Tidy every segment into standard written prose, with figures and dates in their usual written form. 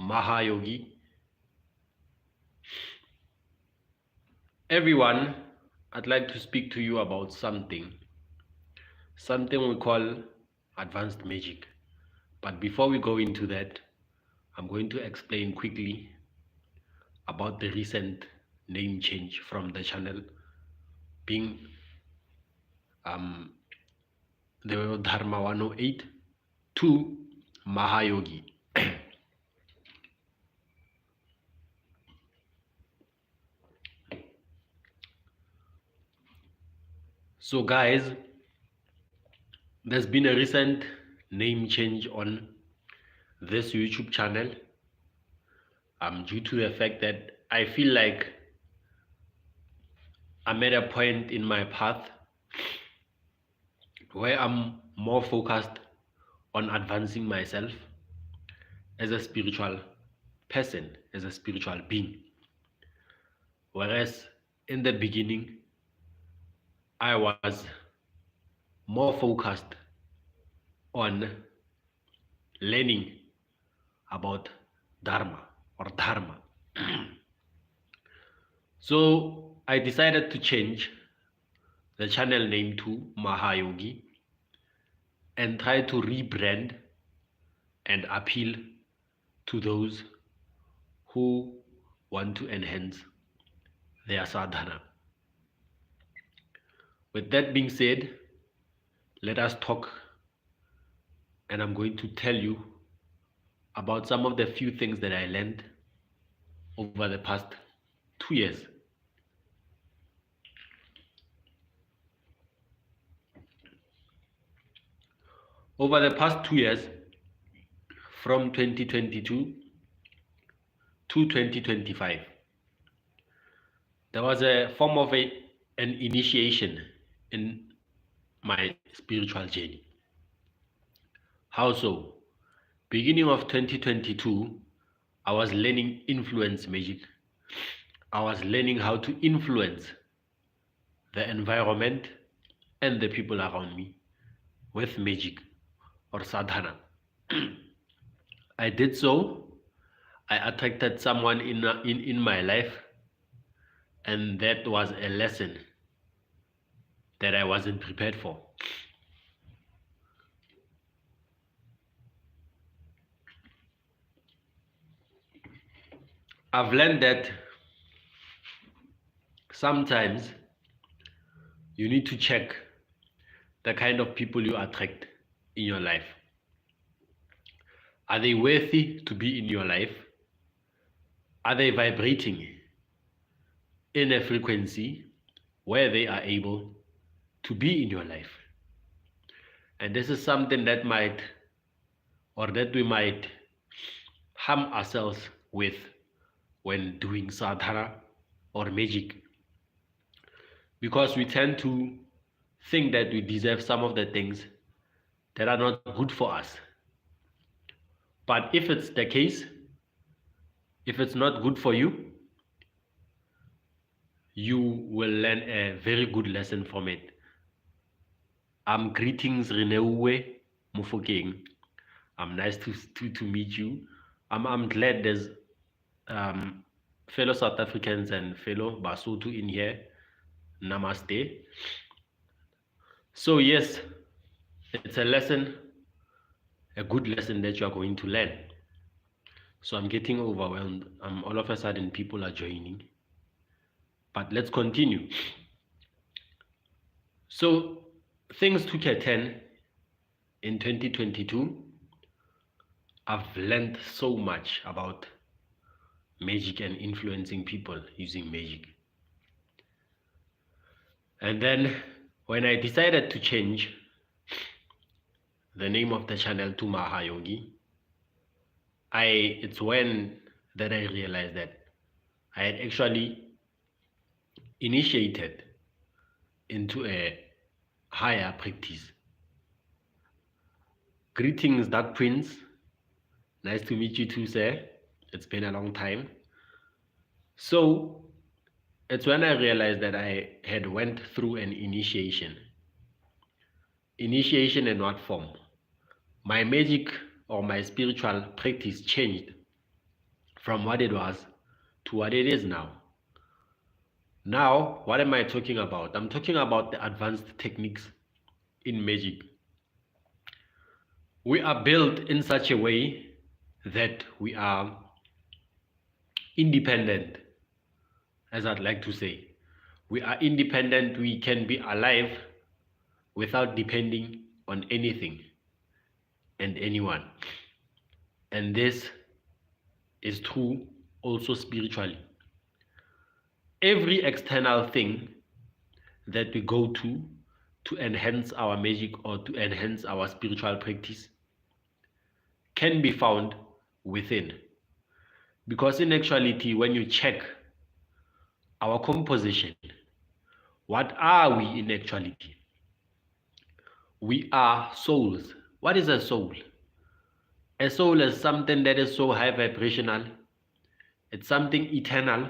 Maha Yogi. Everyone, I'd like to speak to you about something we call advanced magic. But before we go into that, I'm going to explain quickly about the recent name change from the channel being the Dharma 108 to Maha Yogi. So guys, there's been a recent name change on this YouTube channel due to the fact that I feel like I'm at a point in my path where I'm more focused on advancing myself as a spiritual person, as a spiritual being. Whereas in the beginning, I was more focused on learning about Dharma or Dharma. So I decided to change the channel name to Maha Yogi and try to rebrand and appeal to those who want to enhance their sadhana. With that being said, let us talk, and I'm going to tell you about some of the few things that I learned over the past 2 years. Over the past 2 years, from 2022 to 2025, there was a form of an initiation in my spiritual journey. How so? Beginning of 2022, I was learning influence magic. I was learning how to influence the environment and the people around me with magic or sadhana. I did so. I attracted someone in my life, and that was a lesson that I wasn't prepared for. I've learned that sometimes you need to check the kind of people you attract in your life. Are they worthy to be in your life? Are they vibrating in a frequency where they are able to be in your life? And this is something that we might harm ourselves with when doing sadhana or magic, because we tend to think that we deserve some of the things that are not good for us. But if it's the case, if it's not good for you, you will learn a very good lesson from it. Greetings, Reneuwe Mufokeng. Nice to meet you. I'm glad there's fellow South Africans and fellow Basotho in here. Namaste. So yes, it's a lesson, a good lesson that you are going to learn. So I'm getting overwhelmed. All of a sudden people are joining. But let's continue. So things took a turn in 2022. I've learned so much about magic and influencing people using magic. And then when I decided to change the name of the channel to Maha Yogi, it's when that I realized that I had actually initiated into a higher practice. Greetings, Dark Prince. Nice to meet you too, sir. It's been a long time. So it's when I realized that I had went through an initiation. Initiation in what form? My magic or my spiritual practice changed from what it was to what it is now. Now, what am I talking about? I'm talking about the advanced techniques in magic. We are built in such a way that we are independent, as I'd like to say. We are independent, we can be alive without depending on anything and anyone. And this is true also spiritually. Every external thing that we go to enhance our magic or to enhance our spiritual practice can be found within. Because in actuality, when you check our composition, what are we in actuality? We are souls. What is a soul? A soul is something that is so high vibrational. It's something eternal.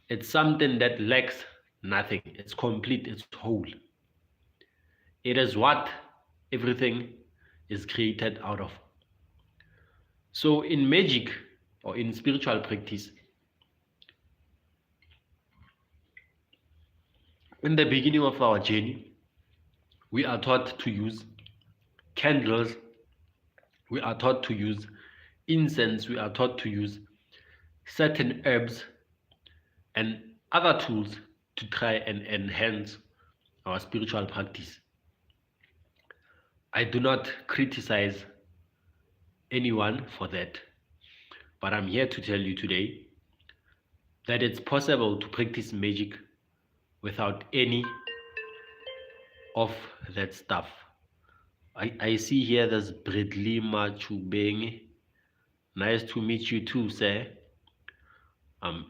It's something that lacks nothing. It's complete, it's whole. It is what everything is created out of. So in magic or in spiritual practice, in the beginning of our journey, we are taught to use candles, we are taught to use incense, we are taught to use certain herbs and other tools to try and enhance our spiritual practice. I do not criticize anyone for that, but I'm here to tell you today that it's possible to practice magic without any of that stuff. I see here there's Bradley Machubeng. Nice to meet you too, sir. I'm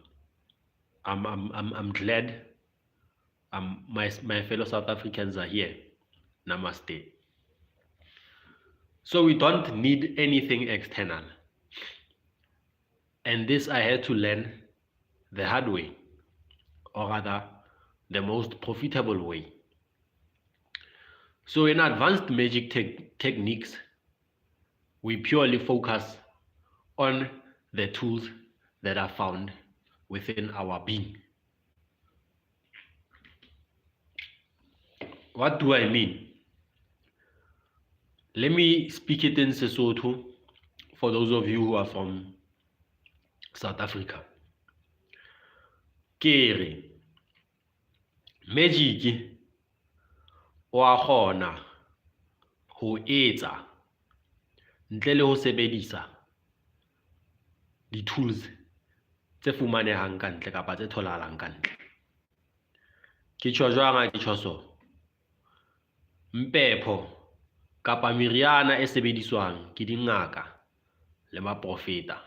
glad my fellow South Africans are here. Namaste. So we don't need anything external. And this I had to learn the hard way, or rather, the most profitable way. So in advanced magic techniques, we purely focus on the tools that are found within our being. What do I mean? Let me speak it in Sesotho for those of you who are from South Africa. Kere, magic wa kgona ho etsa ntle le ho sebedisa di-tools tse fumanehang ka ntle kapa tse tholahalang ka ntle. Ke tjho jwang ha ke tjho so? Mpepho kapa meriana e sebediswang ke dingaka le maprofeta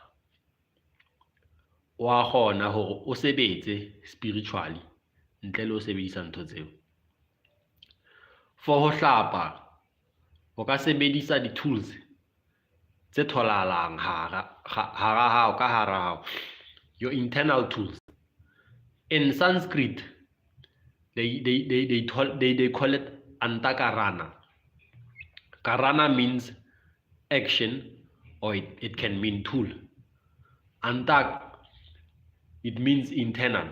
wa kgona hore o sebetse spiritually ntle le ho sebedisa ntho tseo. For ho hlapa o ka sebedisa di-tools tse tholahalang hara hao, your internal tools. In Sanskrit, they call it antakarana. Karana means action, or it can mean tool. Antak, it means internal.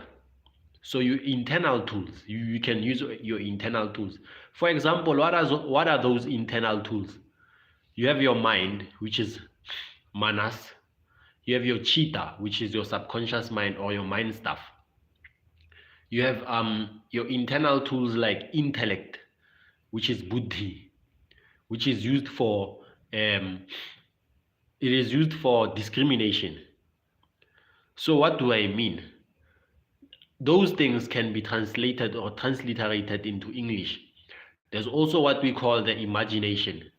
So your internal tools, you can use your internal tools. For example, what are those internal tools? You have your mind, which is manas. You have your chitta, which is your subconscious mind or your mind stuff. You have your internal tools like intellect, which is buddhi, which is used for discrimination. So what do I mean? Those things can be translated or transliterated into English. There's also what we call the imagination.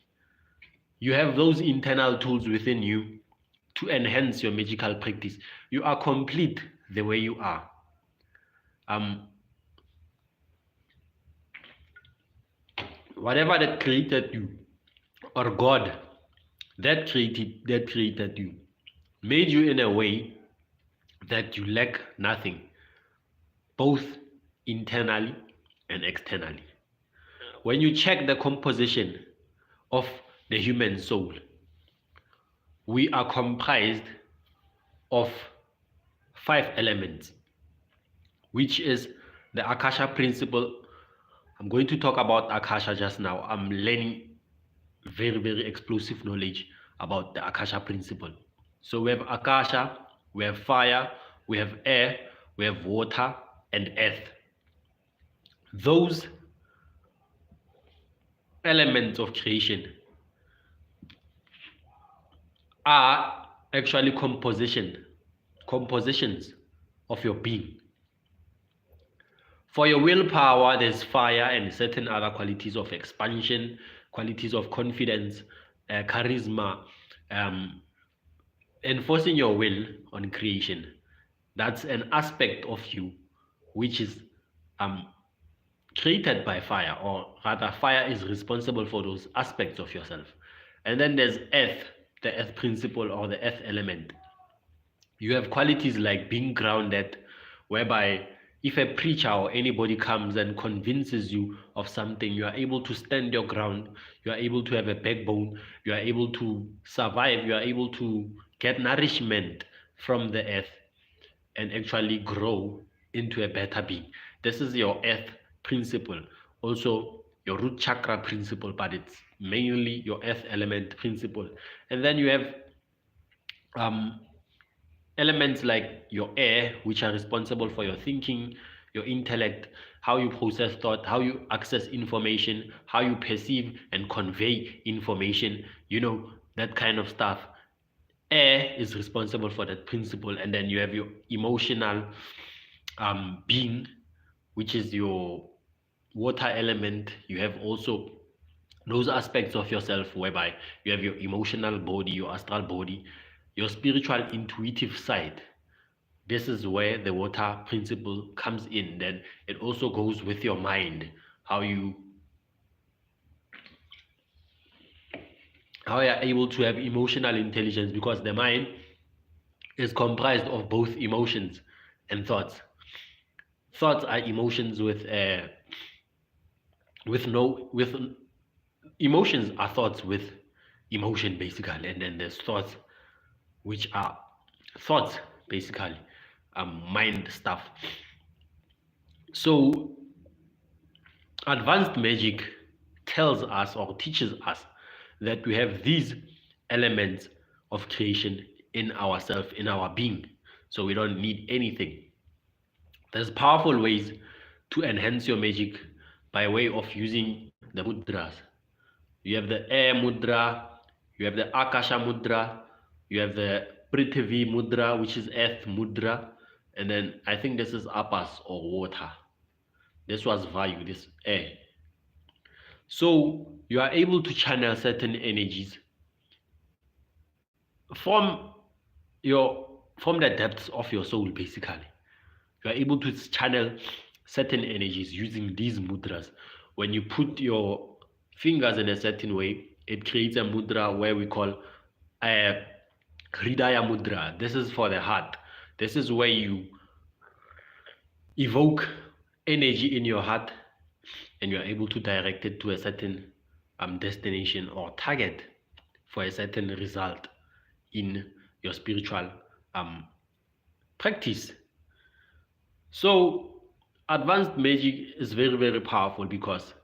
You have those internal tools within you to enhance your magical practice. You are complete the way you are. Whatever that created you, or God that created you, made you in a way that you lack nothing, both internally and externally. When you check the composition of the human soul, we are comprised of 5 elements, which is the Akasha principle. I'm going to talk about Akasha just now. I'm learning very, very explosive knowledge about the Akasha principle. So we have Akasha, we have fire, we have air, we have water, and earth. Those elements of creation are actually compositions of your being. For your willpower, there's fire and certain other qualities of expansion, qualities of confidence, charisma, um, enforcing your will on creation. That's an aspect of you which is um, created by fire, or rather, fire is responsible for those aspects of yourself. And then there's earth, the earth principle or the earth element. You have qualities like being grounded, whereby if a preacher or anybody comes and convinces you of something, you are able to stand your ground, you are able to have a backbone, you are able to survive, you are able to get nourishment from the earth and actually grow into a better being. This is your earth principle. Also, your root chakra principle, but it's mainly your earth element principle. And then you have um, elements like your air, which are responsible for your thinking, your intellect, how you process thought, how you access information, how you perceive and convey information, that kind of stuff. Air is responsible for that principle. And then you have your emotional being, which is your water element. You have also those aspects of yourself whereby you have your emotional body, your astral body, your spiritual intuitive side. This is where the water principle comes in. Then it also goes with your mind, how you are able to have emotional intelligence, because the mind is comprised of both emotions and thoughts. Thoughts are emotions with emotions are thoughts with emotion basically, and then there's thoughts which are thoughts basically, mind stuff. So advanced magic tells us or teaches us that we have these elements of creation in ourselves, in our being, so we don't need anything. There's powerful ways to enhance your magic by way of using the mudras. You have the air mudra, you have the akasha mudra, you have the prithvi mudra, which is earth mudra, and then I think this is apas or water. This was vayu, this air. So you are able to channel certain energies from the depths of your soul basically. You are able to channel certain energies using these mudras. When you put your fingers in a certain way, it creates a mudra where we call a hridaya mudra. This is for the heart. This is where you evoke energy in your heart and you are able to direct it to a certain destination or target for a certain result in your spiritual practice. So advanced magic is very, very powerful because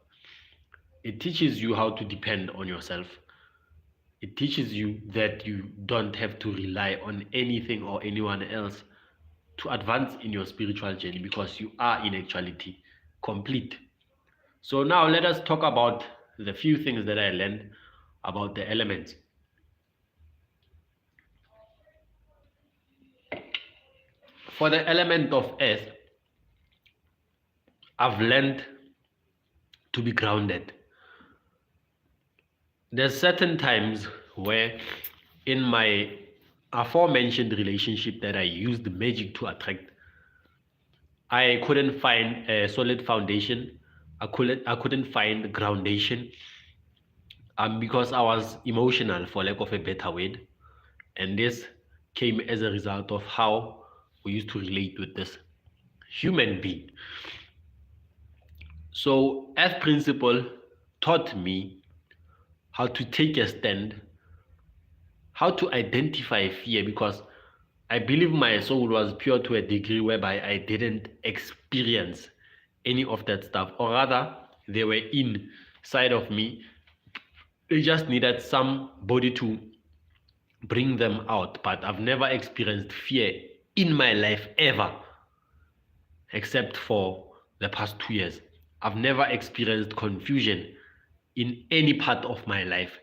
it teaches you how to depend on yourself. It teaches you that you don't have to rely on anything or anyone else to advance in your spiritual journey, because you are in actuality complete. So now let us talk about the few things that I learned about the elements. For the element of earth, I've learned to be grounded. There's certain times where in my aforementioned relationship that I used magic to attract, I couldn't find a solid foundation. I couldn't find groundation, because I was emotional, for lack of a better word. And this came as a result of how we used to relate with this human being. So Earth Principle taught me how to take a stand, how to identify fear, because I believe my soul was pure to a degree whereby I didn't experience any of that stuff, or rather, they were inside of me. They just needed somebody to bring them out. But I've never experienced fear in my life ever, except for the past 2 years. I've never experienced confusion in any part of my life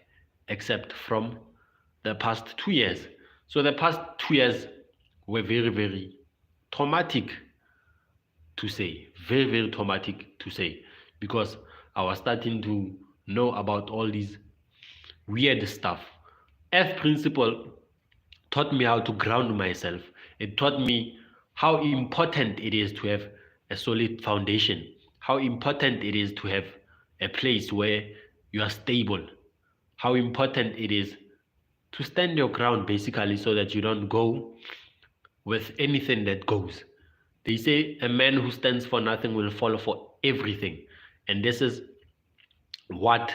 except from the past 2 years. So the past 2 years were very, very traumatic to say, very, very traumatic to say, because I was starting to know about all these weird stuff. F principle taught me how to ground myself. It taught me how important it is to have a solid foundation, how important it is to have a place where you are stable, how important it is to stand your ground basically, so that you don't go with anything that goes. They say a man who stands for nothing will fall for everything. And this is what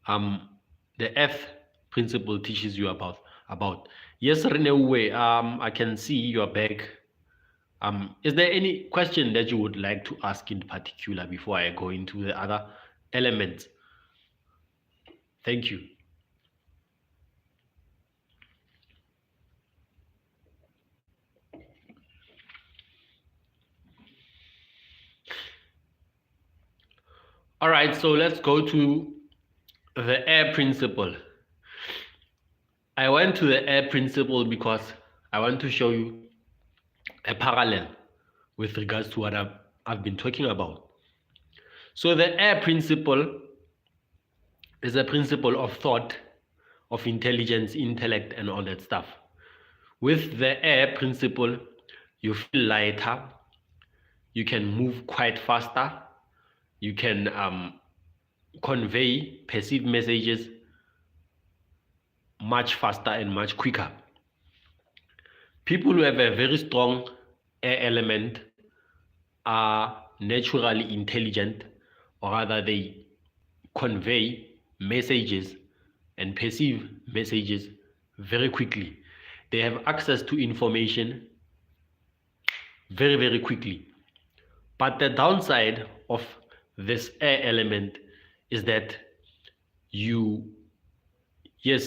the F principle teaches you about. Yes, Renewe, I can see you're back. Is there any question that you would like to ask in particular before I go into the other elements? Thank you. All right, so let's go to the air principle. I went to the air principle because I want to show you a parallel with regards to what I've been talking about. So the air principle is a principle of thought, of intelligence, intellect, and all that stuff. With the air principle, you feel lighter, you can move quite faster, you can convey, perceive messages much faster and much quicker. People who have a very strong air element are naturally intelligent, or rather they convey messages and perceive messages very quickly. They have access to information very, very quickly. But the downside of this air element is that yes,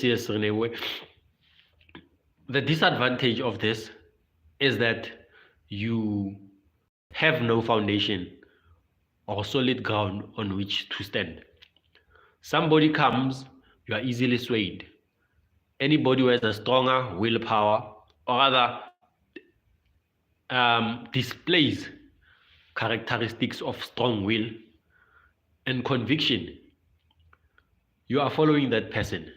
René, the disadvantage of this is that you have no foundation or solid ground on which to stand. Somebody comes, you are easily swayed. Anybody who has a stronger willpower, or rather displays characteristics of strong will and conviction, you are following that person.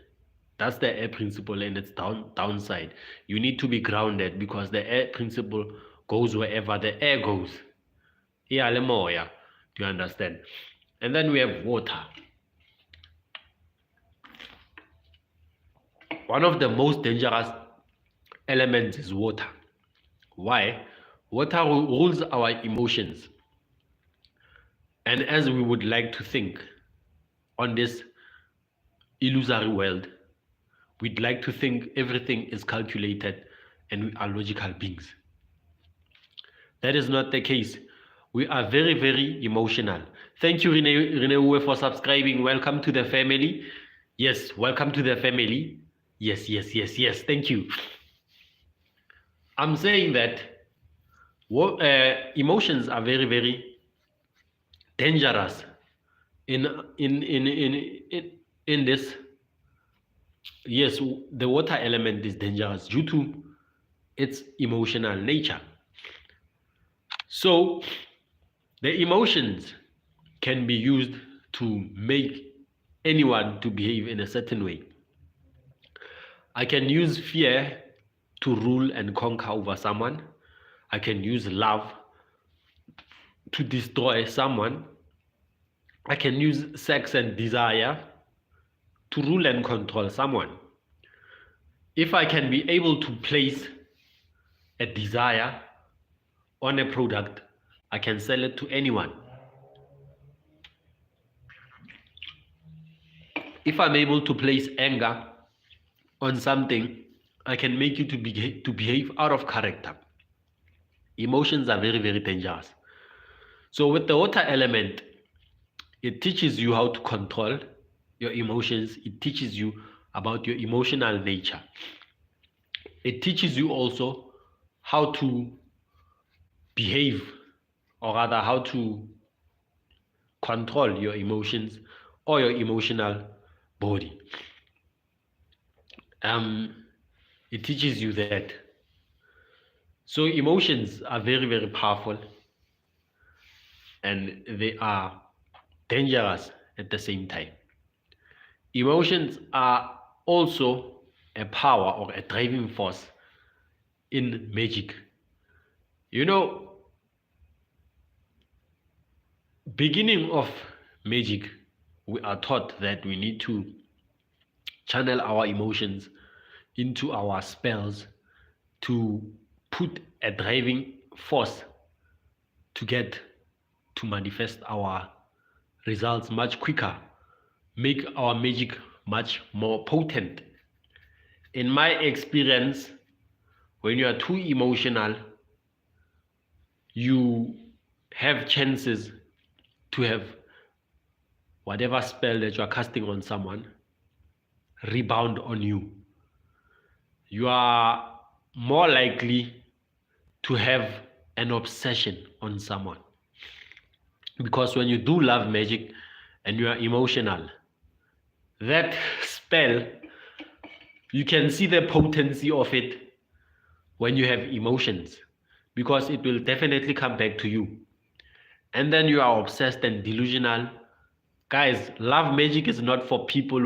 That's the air principle, and its downside. You need to be grounded, because the air principle goes wherever the air goes. Yeah, lemoya. Do you understand? And then we have water. One of the most dangerous elements is water. Why? Water rules our emotions. And as we would like to think on this illusory world, we'd like to think everything is calculated and we are logical beings. That is not the case. We are very, very emotional. Thank you, Rene, for subscribing. Welcome to the family. Yes, welcome to the family. Yes. Thank you. I'm saying that emotions are very, very dangerous in this. Yes, the water element is dangerous due to its emotional nature. So the emotions can be used to make anyone to behave in a certain way. I can use fear to rule and conquer over someone. I can use love to destroy someone. I can use sex and desire to rule and control someone. If I can be able to place a desire on a product, I can sell it to anyone. If I'm able to place anger on something, I can make you to behave out of character. Emotions are very, very dangerous. So with the water element, it teaches you how to control your emotions. It teaches you about your emotional nature. It teaches you also how to behave, or rather how to control your emotions or your emotional body. It teaches you that. So emotions are very, very powerful, and they are dangerous at the same time. Emotions are also a power or a driving force in magic. You know, beginning of magic, we are taught that we need to channel our emotions into our spells to put a driving force to get to manifest our results much quicker, make our magic much more potent. In my experience, when you are too emotional, you have chances to have whatever spell that you are casting on someone rebound on you. You are more likely to have an obsession on someone. Because when you do love magic and you are emotional, that spell, you can see the potency of it when you have emotions, because it will definitely come back to you. And then you are obsessed and delusional. Guys, love magic is not for people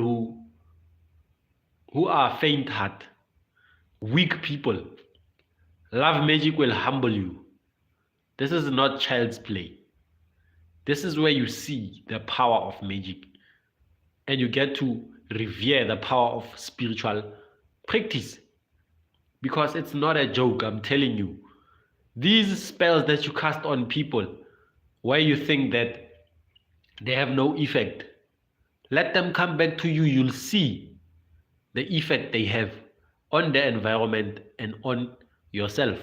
who are faint-hearted, weak people. Love magic will humble you. This is not child's play. This is where you see the power of magic, and you get to revere the power of spiritual practice, because it's not a joke. I'm telling you, these spells that you cast on people where you think that they have no effect, let them come back to you. You'll see the effect they have on the environment and on yourself.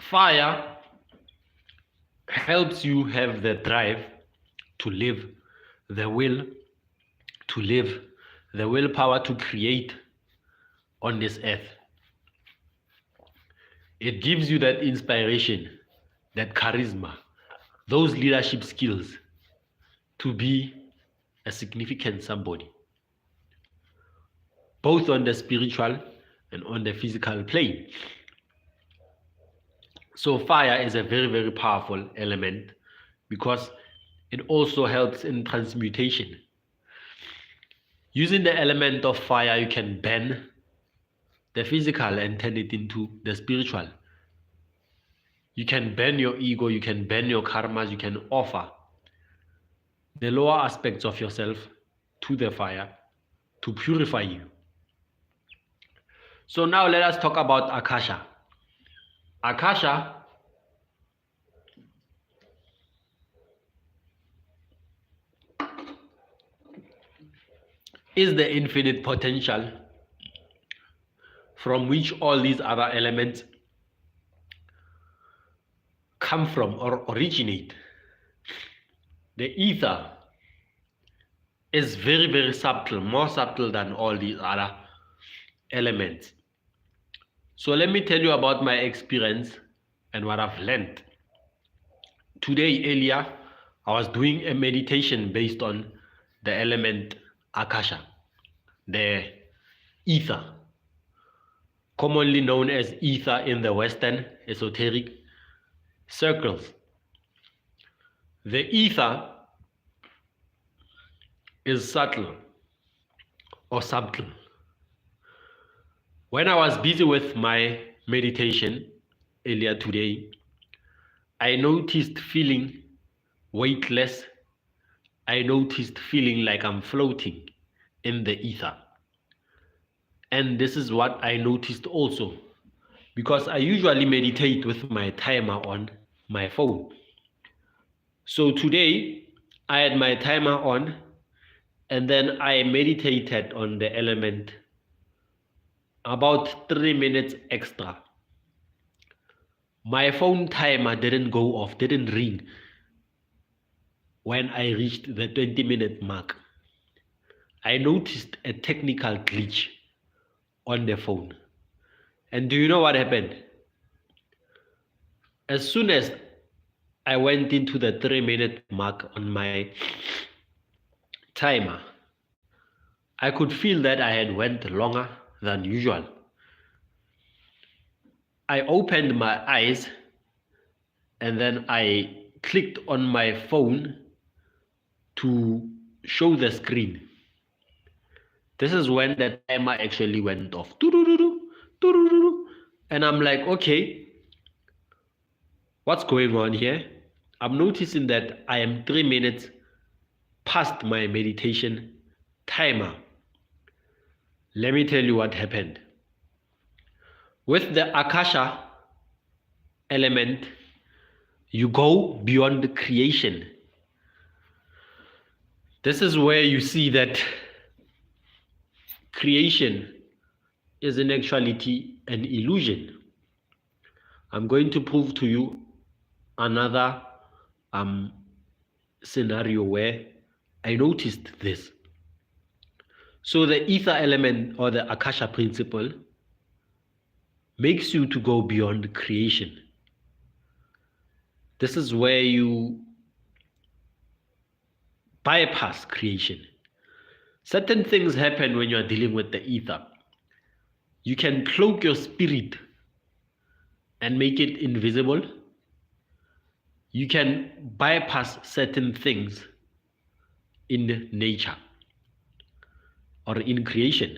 Fire helps you have the drive to live, the will to live, the willpower to create on this earth. It gives you that inspiration, that charisma, those leadership skills to be a significant somebody, both on the spiritual and on the physical plane. So fire is a very, very powerful element because it also helps in transmutation. Using the element of fire, you can burn the physical and turn it into the spiritual. You can burn your ego, you can burn your karmas, you can offer the lower aspects of yourself to the fire to purify you. So now let us talk about Akasha. Akasha is the infinite potential from which all these other elements come from or originate. The ether is very, very subtle, more subtle than all these other elements. So let me tell you about my experience and what I've learned. Today, earlier, I was doing a meditation based on the element Akasha, the ether, commonly known as ether in the Western esoteric circles. The ether is subtle or subtle. When I was busy with my meditation earlier today, I noticed feeling weightless. I noticed feeling like I'm floating in the ether. And this is what I noticed also, because I usually meditate with my timer on my phone. So today I had my timer on And then I meditated on the element about 3 minutes extra. My phone timer didn't go off, didn't ring when I reached the 20-minute mark. I noticed a technical glitch on the phone. And do you know what happened? As soon as I went into the 3-minute mark on my timer, I could feel that I had went longer than usual. I opened my eyes and then I clicked on my phone to show the screen. This is when the timer actually went off. And I'm like, okay, what's going on here? I'm noticing that I am 3 minutes past my meditation timer. Let me tell you what happened. With the Akasha element, you go beyond creation. This is where you see that creation is in actuality an illusion. I'm going to prove to you another scenario where I noticed this. So the ether element or the Akasha principle makes you to go beyond creation. This is where you bypass creation. Certain things happen when you are dealing with the ether. You can cloak your spirit and make it invisible. You can bypass certain things in nature or in creation.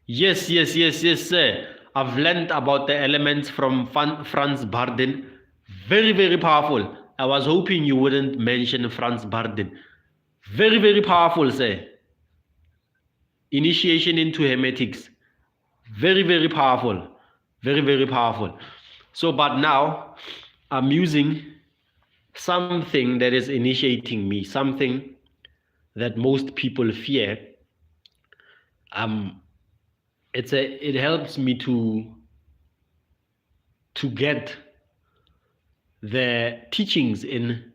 Yes, sir. I've learned about the elements from Franz Barden. Very, very powerful. I was hoping you wouldn't mention Franz Barden. Very, very powerful, sir. Initiation into Hermetics. Very, very powerful. Very, very powerful. So, but now I'm using something that is initiating me, something that most people fear. It helps me to get the teachings in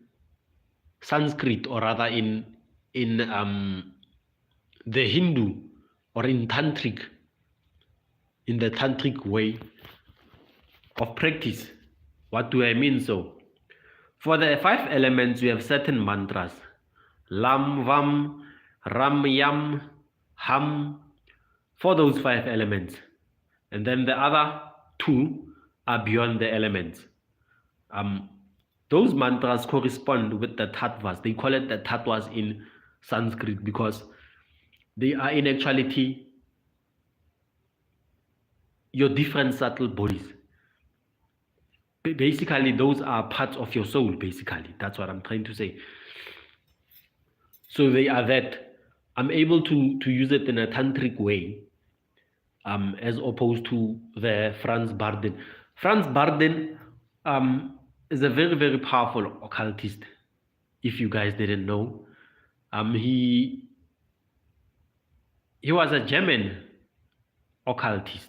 Sanskrit, or rather in the Hindu or in Tantric, in the Tantric way of practice. What do I mean? So for the 5 elements, we have certain mantras: Lam, Vam, Ram, Yam, Ham, for those 5 elements. And then the other 2 are beyond the elements. Those mantras correspond with the tattvas. They call it the tattvas in Sanskrit because they are in actuality your different subtle bodies. Basically, those are parts of your soul, basically. That's what I'm trying to say. So they are that. I'm able to use it in a tantric way, as opposed to the Franz Barden. Franz Barden is a very, very powerful occultist, if you guys didn't know. He was a German occultist.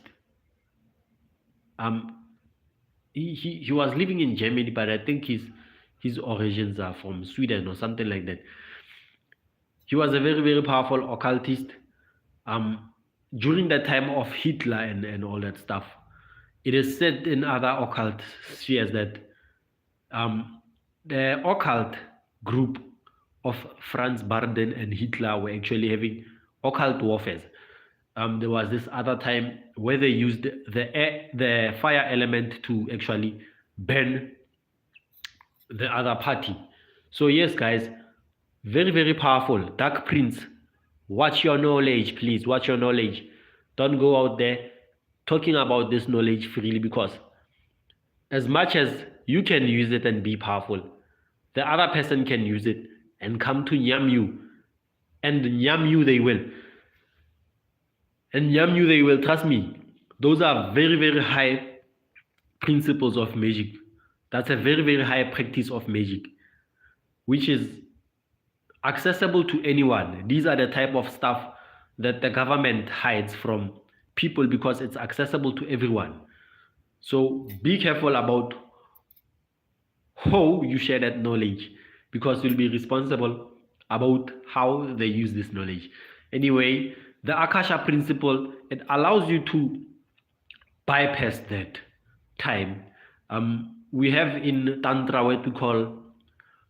He was living in Germany, but I think his origins are from Sweden or something like that. He was a very, very powerful occultist during the time of Hitler and all that stuff. It is said in other occult spheres that the occult group of Franz Barden and Hitler were actually having occult warfare. There was this other time where they used the fire element to actually burn the other party. So yes, guys, very, very powerful. Dark Prince, watch your knowledge, please. Watch your knowledge. Don't go out there talking about this knowledge freely, because as much as you can use it and be powerful, the other person can use it and come to nyam you. And nyam you they will. And nyam you they will, trust me. Those are very, very high principles of magic. That's a very, very high practice of magic, which is accessible to anyone. These are the type of stuff that the government hides from people because it's accessible to everyone. So be careful about how you share that knowledge, because you'll be responsible about how they use this knowledge. Anyway, the Akasha principle, it allows you to bypass that time. We have in Tantra what we call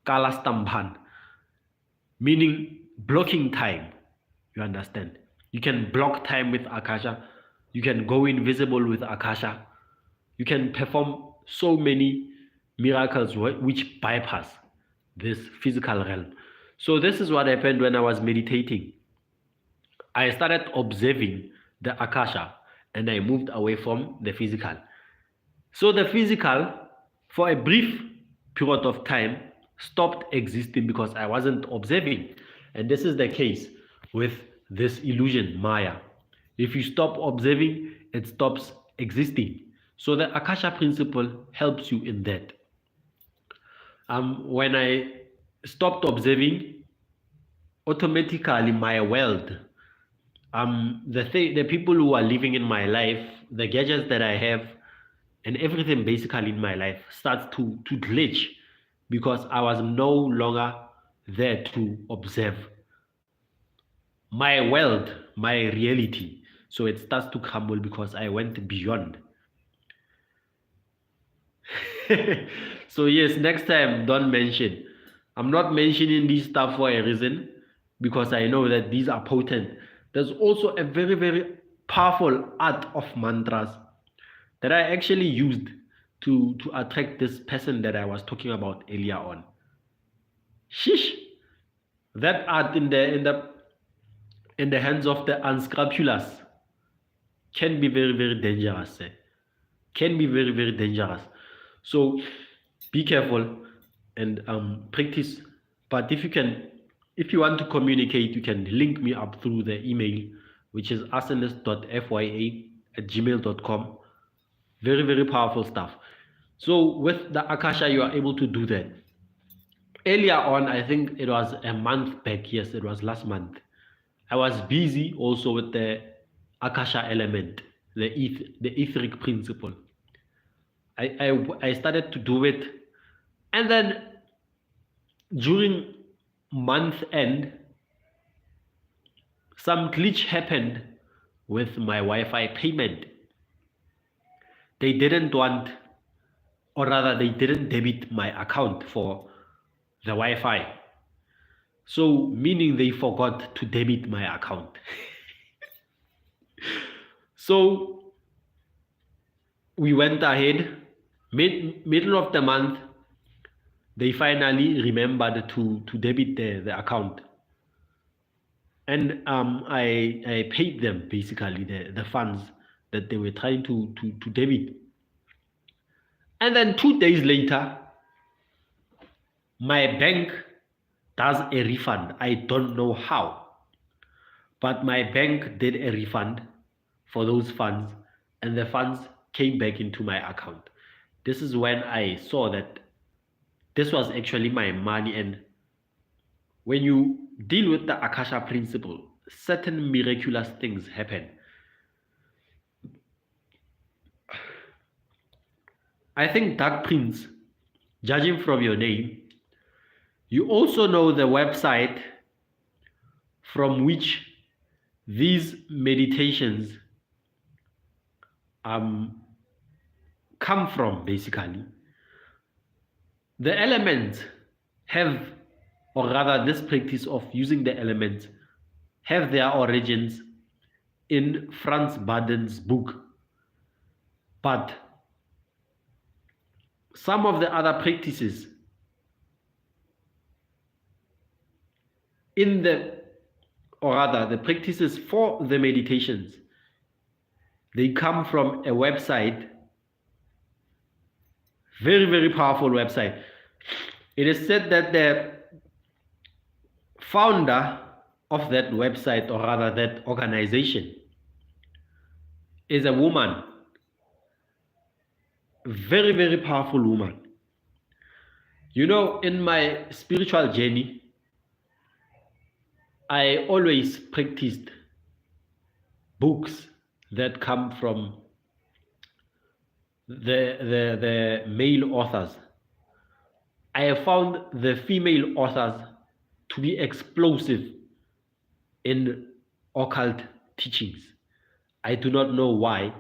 Kalastambhan, meaning blocking time. You understand? You can block time with Akasha. You can go invisible with Akasha. You can perform so many miracles which bypass this physical realm. So this is what happened when I was meditating. I started observing the Akasha and I moved away from the physical. So the physical, for a brief period of time, stopped existing because I wasn't observing. And this is the case with this illusion, Maya. If you stop observing, it stops existing. So the Akasha principle helps you in that. When I stopped observing, automatically my world, the people who are living in my life, the gadgets that I have, and everything basically in my life starts to glitch because I was no longer there to observe my world, my reality. So it starts to crumble because I went beyond. So yes, next time don't mention. I'm not mentioning this stuff for a reason, because I know that these are potent. There's also a very, very powerful art of mantras that I actually used to attract this person that I was talking about earlier on. Shish, that art in the hands of the unscrupulous can be very, very dangerous. Can be very, very dangerous. So be careful and practice. But if you want to communicate, you can link me up through the email, which is arsenis.fya@gmail.com. Very, very powerful stuff. So with the Akasha, you are able to do that. Earlier on, I think it was a month back. Yes, it was last month. I was busy also with the Akasha element, the etheric principle. I started to do it, and then during month end, some glitch happened with my Wi-Fi payment. They didn't want, or rather they didn't debit my account for the Wi-Fi. So meaning they forgot to debit my account. So we went ahead, middle of the month, they finally remembered to debit the account. And I paid them basically the funds that they were trying to debit. And then 2 days later, my bank does a refund. I don't know how, but my bank did a refund for those funds, and the funds came back into my account. This is when I saw that this was actually my money. And when you deal with the Akasha principle, certain miraculous things happen. I think Dark Prince, judging from your name, you also know the website from which these meditations come from, basically. The elements have, or rather this practice of using the elements, have their origins in Franz Baden's book. But some of the other practices the practices for the meditations, they come from a website, very, very powerful website. It is said that the founder of that website, or rather that organization, is a woman, very, very powerful woman. You know, in my spiritual journey, I always practiced books that come from the male authors. I have found the female authors to be explosive in occult teachings. I do not know why.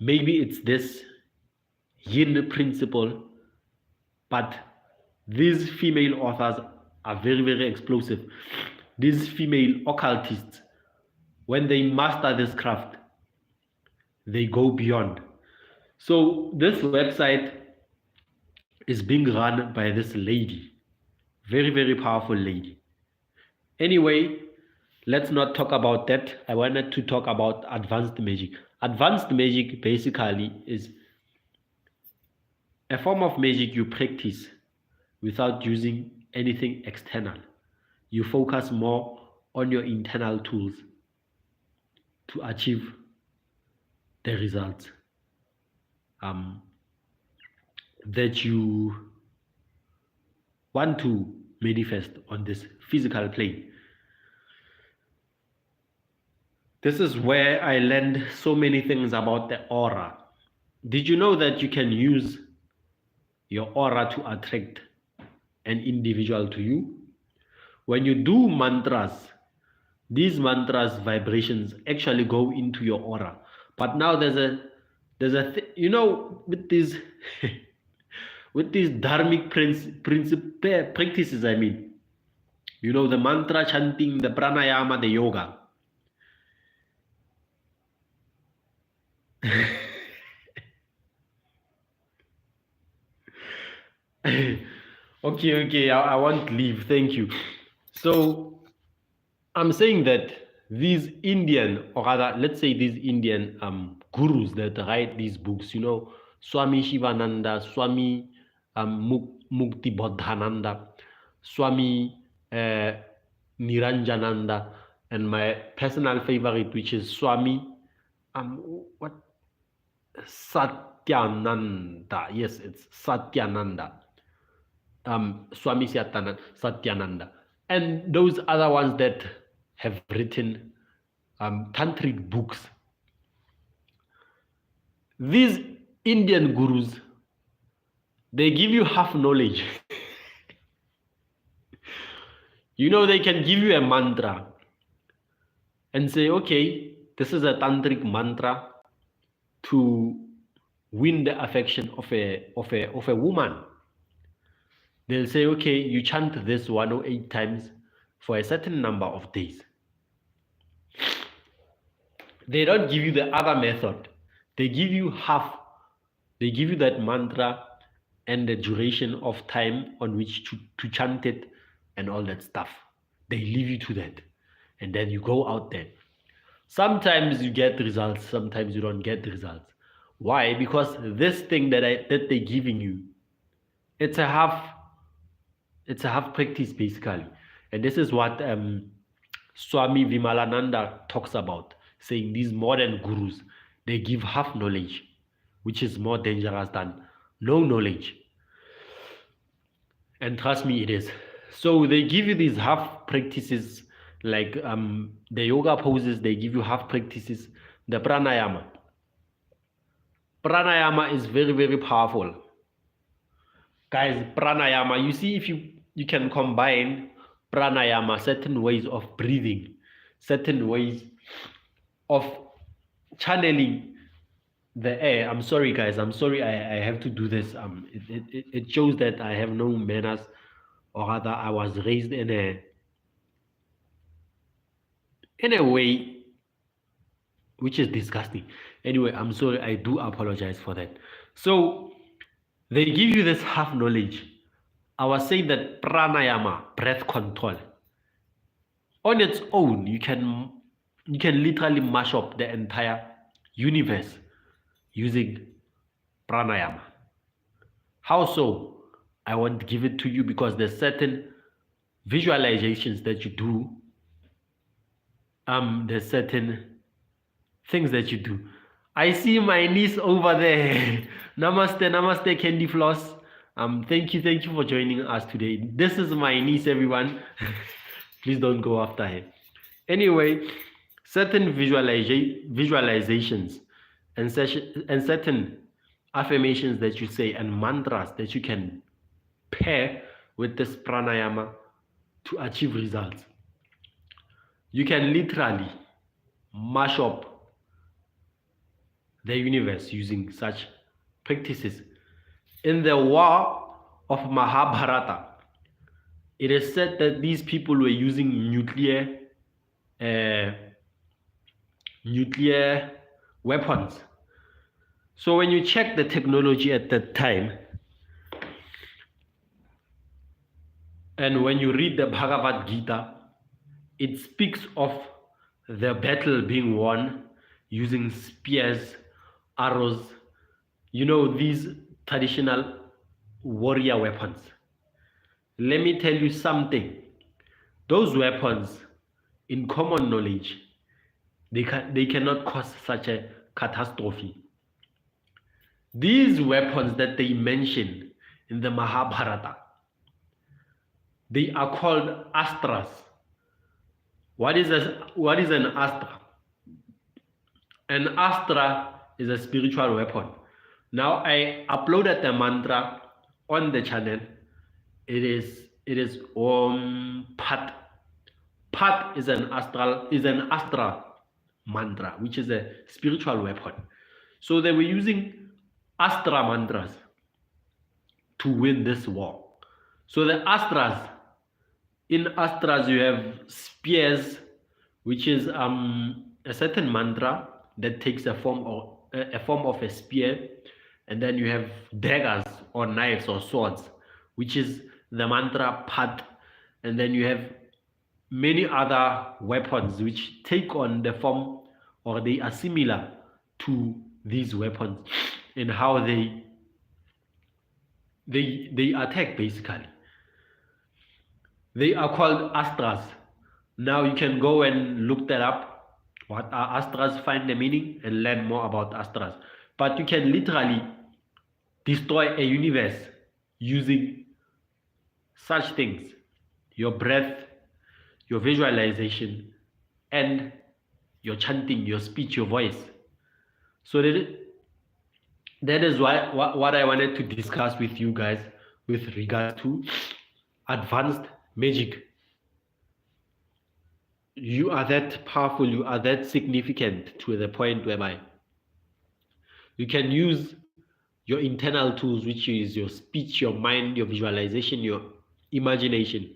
Maybe it's this yin principle, but these female authors are very, very explosive. These female occultists, when they master this craft, they go beyond. So this website is being run by this lady, very, very powerful lady. Anyway, let's not talk about that. I wanted to talk about advanced magic. Advanced magic basically is a form of magic you practice without using anything external. You focus more on your internal tools to achieve the results that you want to manifest on this physical plane. This is where I learned so many things about the aura. Did you know that you can use your aura to attract an individual to you? When you do mantras, these mantras vibrations actually go into your aura. But now there's a with these with these dharmic practices, I mean, the mantra chanting, the pranayama, the yoga. Okay, I won't leave, thank you. So I'm saying that these Indian, or rather, let's say these Indian gurus that write these books, Swami Shivananda, Swami Mukti Bodhananda, Swami Niranjananda, and my personal favorite, which is Swami Satyananda. Yes, it's Satyananda. Swami Satyananda, and those other ones that have written tantric books. These Indian gurus, they give you half knowledge. They can give you a mantra and say, okay, this is a tantric mantra to win the affection of a woman. They'll say, okay, you chant this 108 times for a certain number of days. They don't give you the other method. They give you half. They give you that mantra and the duration of time on which to chant it and all that stuff. They leave you to that. And then you go out there. Sometimes you get results, sometimes you don't get results. Why? Because this thing that they're giving you, it's a half practice basically. And this is what Swami Vimalananda talks about, saying these modern gurus, they give half knowledge, which is more dangerous than no knowledge. And trust me, it is. So they give you these half practices, like the yoga poses, they give you half practices. The pranayama is very, very powerful. Guys, pranayama, you see, if you can combine pranayama, certain ways of breathing, certain ways of channeling the air. I'm sorry, guys. I'm sorry I have to do this. It shows that I have no manners, or rather I was raised in a way which is disgusting. Anyway, I'm sorry. I do apologize for that. So they give you this half knowledge. I was saying that pranayama, breath control, on its own, you can literally mash up the entire universe using pranayama. How so? I won't give it to you because there's certain visualizations that you do. There's certain things that you do. I see my niece over there. Namaste, Candy Floss. Thank you for joining us today. This is my niece, everyone. Please don't go after her. Anyway, certain visualizations and certain affirmations that you say and mantras that you can pair with this pranayama to achieve results. You can literally mash up the universe using such practices. In the war of Mahabharata, it is said that these people were using nuclear weapons. So when you check the technology at that time, and when you read the Bhagavad Gita, it speaks of the battle being won using spears, arrows, these traditional warrior weapons. Let me tell you something. Those weapons, in common knowledge, they cannot cause such a catastrophe. These weapons that they mention in the Mahabharata, they are called astras. What is an astra? An astra is a spiritual weapon. Now I uploaded the mantra on the channel. It is Om Pat. Pat is an astra mantra, which is a spiritual weapon. So they were using astra mantras to win this war. So the astras, in astras you have spears, which is a certain mantra that takes a form of a spear, and then you have daggers or knives or swords, which is the mantra Pat, and then you have many other weapons which take on the form, or they are similar to these weapons in how they attack. Basically, they are called astras. Now you can go and look that up. What are astras? Find the meaning and learn more about astras. But you can literally destroy a universe using such things: your breath, your visualization, and your chanting, your speech, your voice. So that is what I wanted to discuss with you guys with regards to advanced magic. You are that powerful, you are that significant to the point whereby you can use your internal tools, which is your speech, your mind, your visualization, your imagination,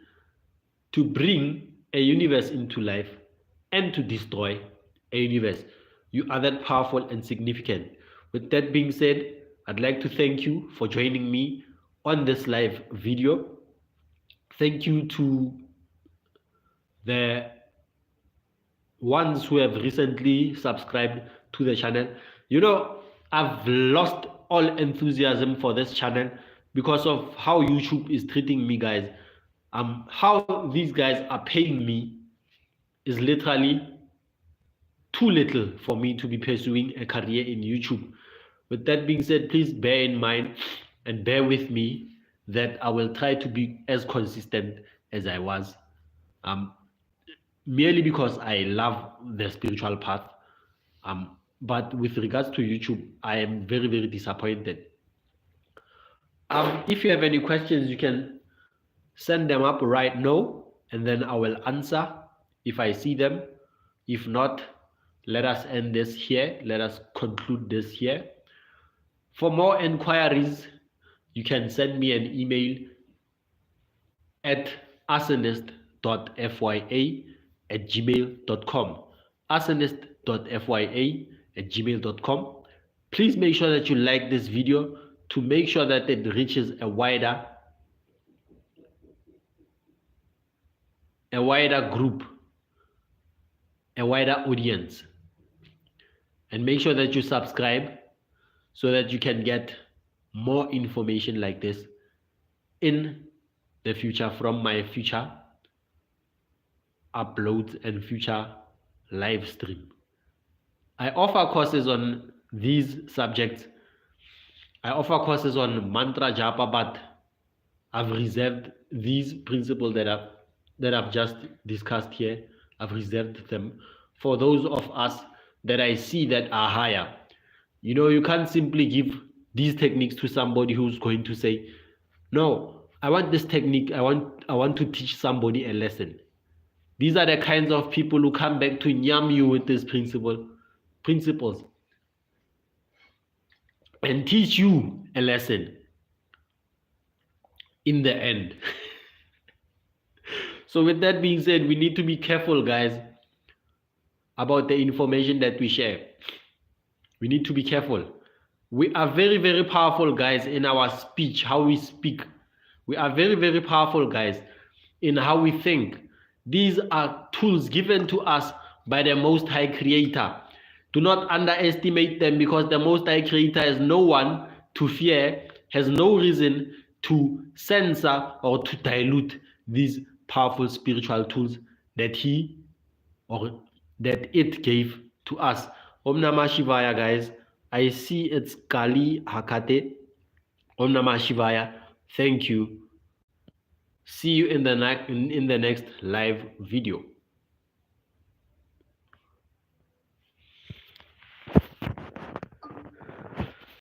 to bring a universe into life and to destroy a universe. You are that powerful and significant. With that being said, I'd like to thank you for joining me on this live video. Thank you to the ones who have recently subscribed to the channel. I've lost all enthusiasm for this channel because of how YouTube is treating me, guys. How these guys are paying me is literally too little for me to be pursuing a career in YouTube. With that being said, please bear in mind and bear with me that I will try to be as consistent as I was, merely because I love the spiritual path. But with regards to YouTube, I am very, very disappointed. If you have any questions, you can send them up right now, and then I will answer if I see them. If not, let us end this here. Let us conclude this here. For more inquiries, you can send me an email at arsonist.fya@gmail.com. arsonist.fya@gmail.com. Please make sure that you like this video to make sure that it reaches a wider group, a wider audience, and make sure that you subscribe so that you can get more information like this in the future from my future uploads and future live stream. I offer courses on these subjects. I offer courses on mantra japa, but I've reserved these principles that that I've just discussed here, I've reserved them for those of us that I see that are higher. You know, you can't simply give these techniques to somebody who's going to say, no, I want this technique, I want to teach somebody a lesson. These are the kinds of people who come back to nyam you with these principles and teach you a lesson in the end. So with that being said, we need to be careful, guys, about the information that we share. We need to be careful. We are very, very powerful, guys, in our speech, how we speak. We are very, very powerful, guys, in how we think. These are tools given to us by the Most High Creator. Do not underestimate them, because the Most High Creator has no one to fear, has no reason to censor or to dilute these powerful spiritual tools that he or that it gave to us. Om Namah Shivaya, guys. I see it's Kali Hakate. Om Namah Shivaya. Thank you. See you in the next live video.